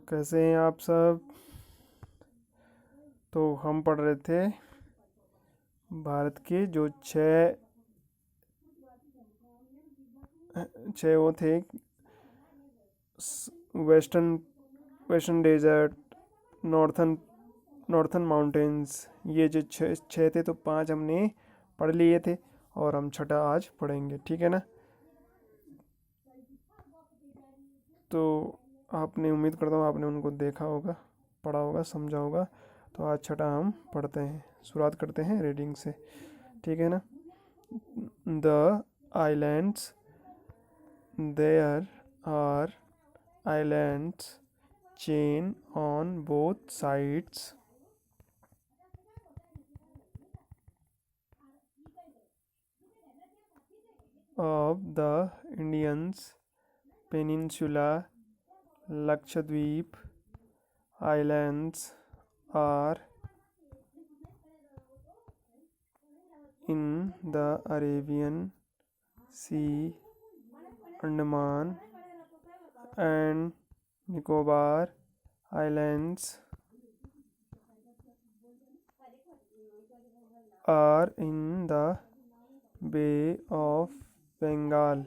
कैसे हैं आप सब। तो हम पढ़ रहे थे भारत के जो छः वो थे। Western western desert, northern northern mountains, ये जो छः थे तो पांच हमने पढ़ लिए थे और हम छठा आज पढ़ेंगे, ठीक है ना। तो आपने, उम्मीद करता हूँ आपने उनको देखा होगा, पढ़ा होगा, समझा होगा। तो आज छठा हम पढ़ते हैं, शुरुआत करते हैं रीडिंग से, ठीक है ना। The islands, there are islands chain on both sides of the Indian peninsula. Lakshadweep Islands are in the Arabian Sea. Andaman and Nicobar Islands are in the Bay of Bengal.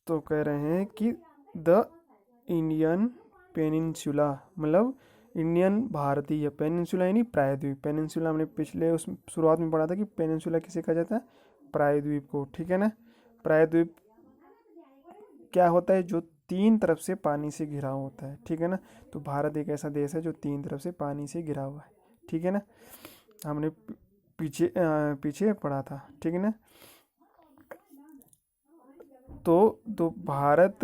तो कह रहे हैं कि the Indian peninsula मतलब Indian भारतीय, peninsula यानी प्रायद्वीप। Peninsula हमने पिछले उस शुरुआत में पढ़ा था कि पेनिनसुला किसे कहा जाता है, प्रायद्वीप को, ठीक है ना। प्रायद्वीप क्या होता है, जो तीन तरफ से पानी से घिरा होता है, ठीक है ना। तो भारत एक ऐसा देश है जो तीन तरफ से पानी से घिरा हुआ है, ठीक है ना। हमने पीछे पढ़ा था, ठीक है ना। तो भारत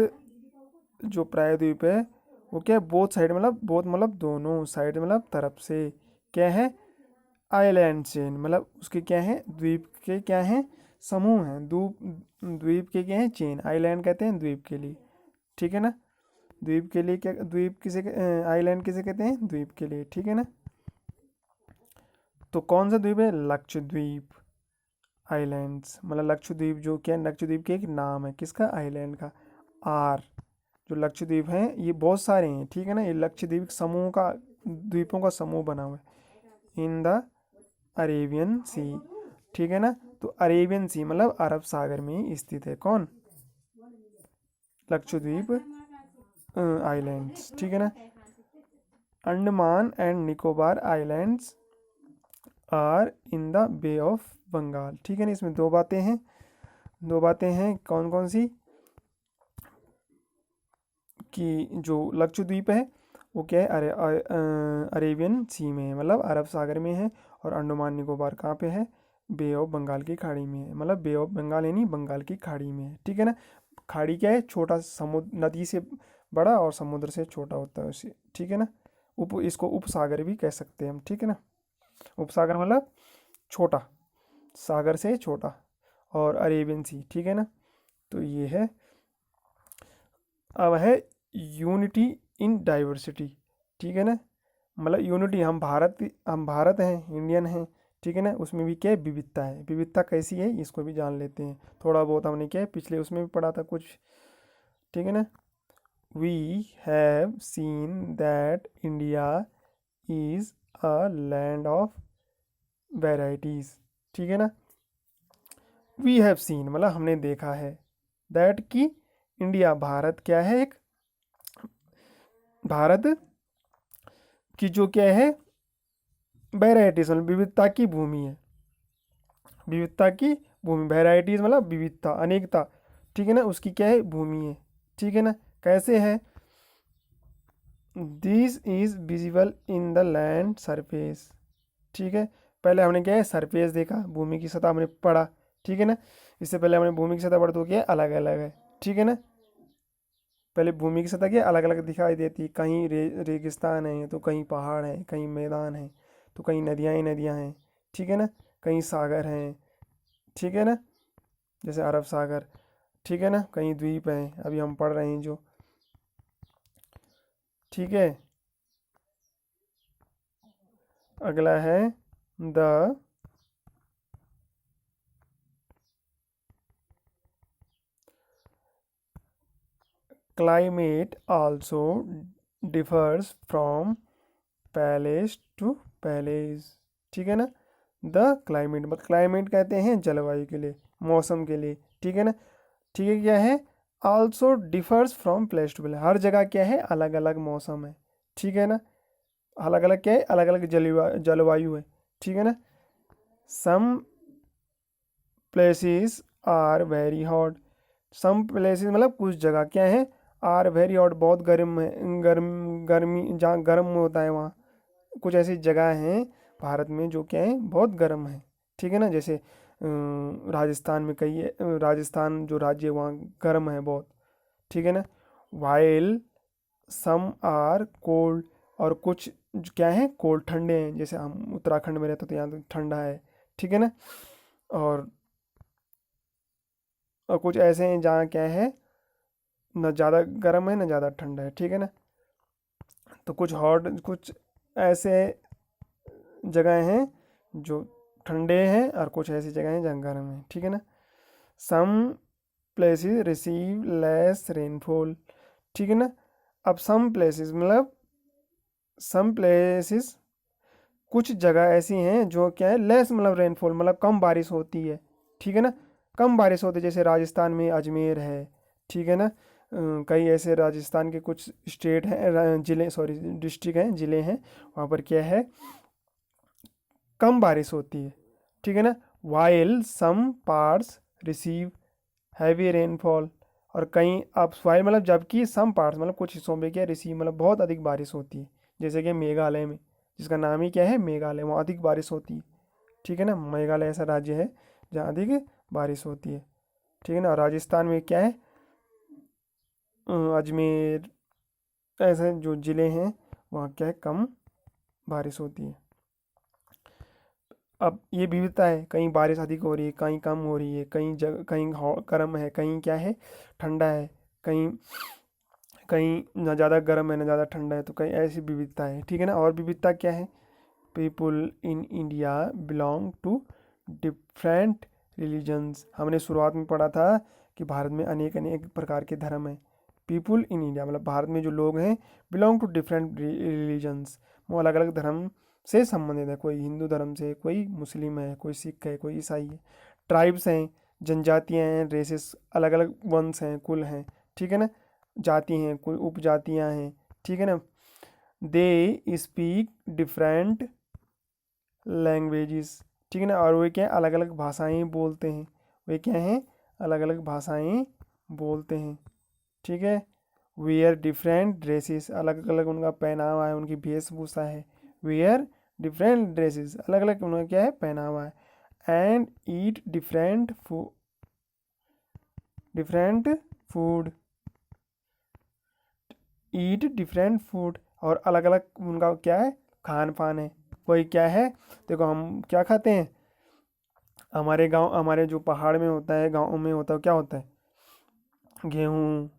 जो प्रायद्वीप है वो क्या है, बोथ साइड मतलब बोथ मतलब दोनों साइड मतलब तरफ से क्या है, आइलैंड चेन मतलब उसके क्या है, द्वीप के क्या है, समूह हैं। द्वीप के क्या है, चेन। आइलैंड कहते हैं द्वीप के लिए, ठीक है ना। द्वीप के लिए क्या, द्वीप किसे, आइलैंड किसे कहते हैं, द्वीप के लिए, ठीक है ना। तो कौन सा द्वीप है, लक्षद्वीप आइलैंड्स। मतलब लक्षद्वीप जो क्या है, लक्षद्वीप के एक नाम है, किसका, आइलैंड का। आर जो लक्षद्वीप हैं ये बहुत सारे हैं, ठीक है ना। ये लक्षद्वीप समूह का, द्वीपों का समूह बना हुआ है इन द अरेबियन सी, ठीक है ना। तो अरेबियन सी मतलब अरब सागर में स्थित है कौन, लक्षद्वीप आइलैंड्स, ठीक है ना। Andaman and Nicobar islands are in the Bay of Bengal, ठीक है ना। इसमें दो बातें हैं, कौन कौन सी, कि जो लक्षद्वीप है वो क्या है, अरेबियन सी में है मतलब अरब सागर में है। और अंडमान निकोबार कहाँ पे है, बे ऑफ बंगाल की खाड़ी में है, मतलब बे ऑफ बंगाल यानी बंगाल की खाड़ी में है, ठीक है ना। खाड़ी क्या है, छोटा समुद्र, नदी से बड़ा और समुद्र से छोटा होता है उसे, ठीक है ना। इसको उपसागर भी कह सकते हैं हम, ठीक है ना। उपसागर मतलब छोटा, सागर से छोटा, और अरेबियन सी, ठीक है ना। तो ये है। अब है यूनिटी इन डाइवर्सिटी, ठीक है ना। मतलब यूनिटी, हम भारत हैं, इंडियन हैं, ठीक है ना। उसमें भी क्या है, विविधता है। विविधता कैसी है इसको भी जान लेते हैं, थोड़ा बहुत हमने क्या है पिछले उसमें भी पढ़ा था कुछ, ठीक है ना। We have seen that India is a land of varieties, ठीक है ना। वी हैव सीन मतलब हमने देखा है, दैट की इंडिया भारत क्या है, एक भारत की जो क्या है, वेराइटीज मतलब विविधता की भूमि है। विविधता की भूमि, वेराइटीज मतलब विविधता, अनेकता, ठीक है ना, उसकी क्या है, भूमि है, ठीक है ना। कैसे है, this is visible in the land surface, ठीक है। पहले हमने क्या है, सरफेस देखा, भूमि की सतह हमने पढ़ा, ठीक है ना। इससे पहले हमने भूमि की सतह पढ़ तो क्या है, अलग अलग है, ठीक है ना। पहले भूमि की सतह क्या अलग अलग दिखाई देती है, कहीं रेगिस्तान है तो कहीं पहाड़ है, कहीं मैदान है तो कहीं नदियाँ ही नदियाँ हैं, ठीक है ना, कहीं सागर हैं, ठीक है ना, जैसे अरब सागर, ठीक है ना, कहीं द्वीप हैं अभी हम पढ़ रहे हैं जो, ठीक है। अगला है the climate also differs from place to place, ठीक है ना। द क्लाइमेट मतलब क्लाइमेट कहते हैं जलवायु के लिए, मौसम के लिए, ठीक है ना। ठीक है, क्या है, also differs from place to place, हर जगह क्या है अलग अलग मौसम है, ठीक है ना, अलग अलग क्या है अलग अलग जलवायु है, ठीक है ना। Some places are very hot, some places मतलब कुछ जगह क्या है, आर वेरी हॉट बहुत गर्म है, गर्मी जहाँ गर्म होता है वहाँ, कुछ ऐसी जगह हैं भारत में जो क्या है बहुत गर्म है, ठीक है ना, जैसे राजस्थान में कई राजस्थान जो राज्य है वहाँ गर्म है बहुत, ठीक है ना। वाइल सम आर कोल्ड, और कुछ क्या है कोल्ड ठंडे हैं, जैसे हम उत्तराखंड में रहते हैं तो यहाँ तो ठंडा है, ठीक है ना। और कुछ ऐसे हैं जहाँ क्या है न ज़्यादा गर्म है न ज़्यादा ठंडा है, ठीक है ना। तो कुछ हॉट कुछ ऐसे जगह हैं जो ठंडे हैं और कुछ ऐसी जगह हैं जहाँ गर्म है, ठीक है ना। Some places receive less rainfall, ठीक है ना। अब सम प्लेसेस मतलब सम प्लेसेस कुछ जगह ऐसी हैं जो क्या है लेस मतलब रेनफॉल मतलब कम बारिश होती है, ठीक है ना, कम बारिश होती है, जैसे राजस्थान में अजमेर है, ठीक है ना। कई ऐसे राजस्थान के कुछ स्टेट हैं जिले सॉरी डिस्ट्रिक्ट हैं जिले हैं वहाँ पर क्या है कम बारिश होती है, ठीक है ना। While some parts receive heavy rainfall, और कहीं अब वाइल मतलब जबकि सम पार्ट्स मतलब कुछ हिस्सों में क्या रिसीव मतलब बहुत अधिक बारिश होती है, जैसे कि मेघालय में, जिसका नाम ही क्या है मेघालय, वहाँ अधिक बारिश होती है, ठीक है ना। मेघालय ऐसा राज्य है जहाँ अधिक बारिश होती है, ठीक है ना। और राजस्थान में क्या है अजमेर ऐसे जो ज़िले हैं वहाँ क्या है कम बारिश होती है। अब ये विविधता है, कहीं बारिश अधिक हो रही है कहीं कम हो रही है, कहीं जगह कहीं गर्म है कहीं क्या है ठंडा है, कहीं कहीं ना ज़्यादा गर्म है ना ज़्यादा ठंडा है, तो कहीं ऐसी विविधता है, ठीक है ना। और विविधता क्या है, people in India belong to different religions, हमने शुरुआत में पढ़ा था कि भारत में अनेक अनेक प्रकार के धर्म हैं। पीपुल इन इंडिया मतलब भारत में जो लोग हैं बिलोंग टू डिफरेंट रिलीजन्स, वो अलग अलग धर्म से संबंधित है, कोई हिंदू धर्म से, कोई मुस्लिम है, कोई सिख है, कोई ईसाई है। ट्राइब्स हैं, जनजातियाँ हैं, रेसेस अलग अलग वंश हैं, कुल हैं, ठीक है ना, जाति हैं, कोई उपजातियाँ हैं, ठीक है ना। दे स्पीक डिफरेंट लैंग्वेजेस, ठीक है ना, और वे क्या अलग अलग भाषाएं बोलते हैं, वे क्या हैं अलग अलग भाषाएं बोलते हैं, ठीक है। वेयर डिफरेंट ड्रेसेस, अलग अलग उनका पहनावा है, उनकी वेशभूषा है, वेयर डिफरेंट ड्रेसेस अलग अलग उनका क्या है पहनावा है। And eat different food, eat different food, और अलग अलग उनका क्या है खान पान है, कोई क्या है देखो हम क्या खाते हैं, हमारे गांव हमारे जो पहाड़ में होता है गांव में होता है क्या होता है गेहूँ,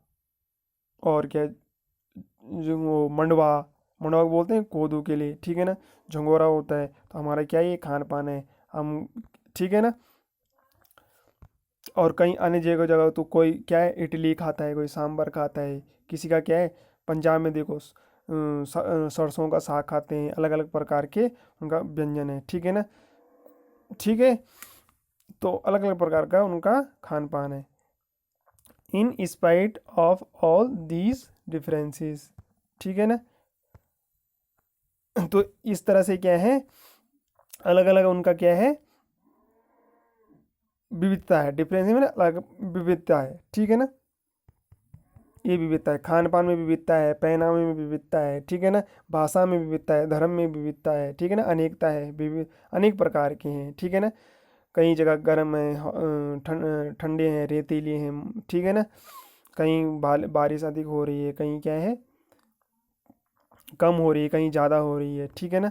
और क्या जो वो मंडवा, मंडवा को बोलते हैं कोदू के लिए, ठीक है ना। झंगोरा होता है, तो हमारा क्या ये खान पान है हम, ठीक है ना। और कहीं अन्य जगह जगह तो कोई क्या है इडली खाता है, कोई सांभर खाता है, किसी का क्या है पंजाब में देखो सरसों का साग खाते हैं, अलग अलग प्रकार के उनका व्यंजन है, ठीक है ना, ठीक है। तो अलग अलग प्रकार का उनका खान पान है। In spite of all these differences, ठीक है ना। तो इस तरह से क्या है अलग अलग उनका क्या है विविधता है, डिफरेंस में अलग विविधता है, ठीक है ना। ये विविधता है, खान पान में विविधता है, पहनावे में विविधता है, ठीक है ना, भाषा में विविधता है, धर्म में विविधता है, ठीक है ना, अनेकता है, विविध अनेक प्रकार के हैं, ठीक है ना। कई जगह गर्म है ठंडे हैं रेतीली हैं, ठीक है ना, कहीं बारिश अधिक हो रही है, कहीं क्या है कम हो रही है, कहीं ज़्यादा हो रही है, ठीक है ना।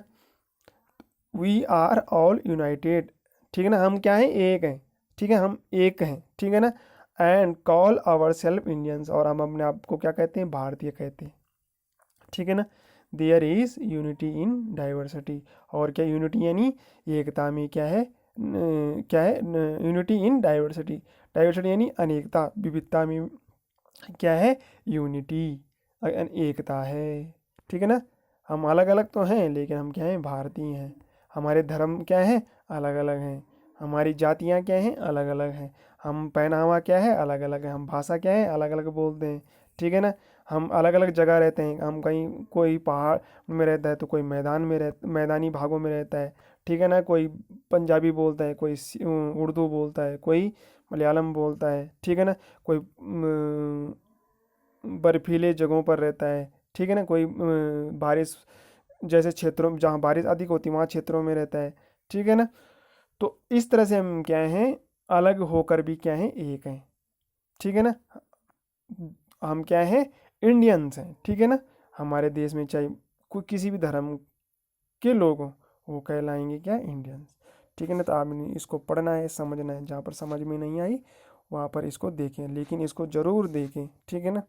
वी आर ऑल यूनाइटेड, ठीक है ना, हम क्या हैं, एक हैं, ठीक है, हम एक हैं, ठीक है ना। And call our self Indians, और हम अपने आप को क्या कहते हैं, भारतीय कहते हैं, ठीक है ना। There is unity in diversity, और क्या यूनिटी यानी एकता में क्या है, क्या है, यूनिटी इन डाइवर्सिटी, डाइवर्सिटी यानी अनेकता, विविधता में क्या है, यूनिटी, एकता है, ठीक है ना। हम अलग अलग तो हैं लेकिन हम क्या हैं, भारतीय हैं। हमारे धर्म क्या हैं, अलग अलग हैं। हमारी जातियाँ क्या हैं, अलग अलग हैं। हम पहनावा क्या है, अलग अलग है। हम भाषा क्या है, अलग अलग बोलते हैं, ठीक है ना। हम अलग अलग जगह रहते हैं, हम कहीं कोई पहाड़ में रहता है तो कोई मैदानी भागों में रहता है, ठीक है ना। कोई पंजाबी बोलता है, कोई उर्दू बोलता है, कोई मलयालम बोलता है, ठीक है ना। कोई बर्फीले जगहों पर रहता है, ठीक है ना। कोई बारिश जैसे क्षेत्रों में जहाँ बारिश अधिक होती है वहाँ क्षेत्रों में रहता है, ठीक है ना। तो इस तरह से हम क्या हैं, अलग होकर भी क्या हैं, एक हैं, ठीक है ना। हम क्या हैं, इंडियंस हैं, ठीक है ना। हमारे देश में चाहे कोई किसी भी धर्म के लोग हों, वो कहलाएंगे क्या, इंडियंस, ठीक है ना। तो आपने इसको पढ़ना है, समझना है, जहाँ पर समझ में नहीं आई वहाँ पर इसको देखें, लेकिन इसको ज़रूर देखें, ठीक है ना।